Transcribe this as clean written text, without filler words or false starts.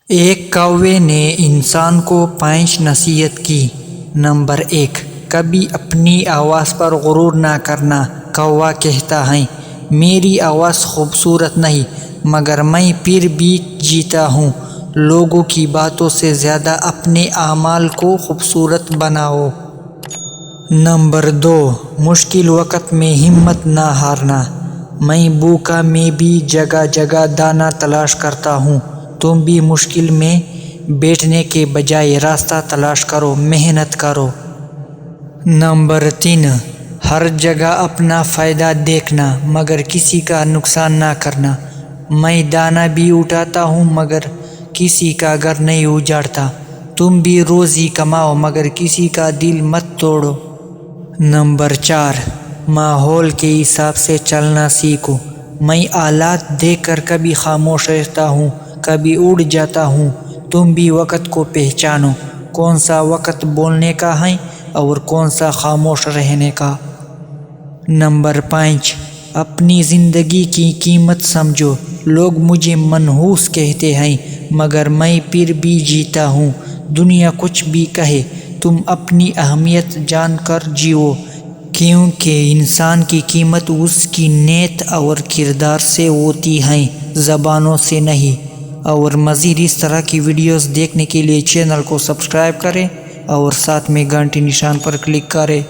ایک کوے نے انسان کو 5 نصیحت کی۔ نمبر 1، کبھی اپنی آواز پر غرور نہ کرنا۔ کوا کہتا ہے، میری آواز خوبصورت نہیں مگر میں پھر بھی جیتا ہوں۔ لوگوں کی باتوں سے زیادہ اپنے اعمال کو خوبصورت بناؤ۔ نمبر 2، مشکل وقت میں ہمت نہ ہارنا۔ میں بھوکا میں بھی جگہ جگہ دانا تلاش کرتا ہوں۔ تم بھی مشکل میں بیٹھنے کے بجائے راستہ تلاش کرو، محنت کرو۔ نمبر 3، ہر جگہ اپنا فائدہ دیکھنا مگر کسی کا نقصان نہ کرنا۔ میں دانا بھی اٹھاتا ہوں مگر کسی کا گھر نہیں اجاڑتا۔ تم بھی روزی کماؤ مگر کسی کا دل مت توڑو۔ نمبر 4، ماحول کے حساب سے چلنا سیکھو۔ میں حالات دیکھ کر کبھی خاموش رہتا ہوں، کبھی اڑ جاتا ہوں۔ تم بھی وقت کو پہچانو، کون سا وقت بولنے کا ہے اور کون سا خاموش رہنے کا۔ نمبر 5، اپنی زندگی کی قیمت سمجھو۔ لوگ مجھے منحوس کہتے ہیں مگر میں پھر بھی جیتا ہوں۔ دنیا کچھ بھی کہے، تم اپنی اہمیت جان کر جیو، کیونکہ انسان کی قیمت اس کی نیت اور کردار سے ہوتی ہے، زبانوں سے نہیں۔ اور مزید اس طرح کی ویڈیوز دیکھنے کے لیے چینل کو سبسکرائب کریں اور ساتھ میں گھنٹی نشان پر کلک کریں۔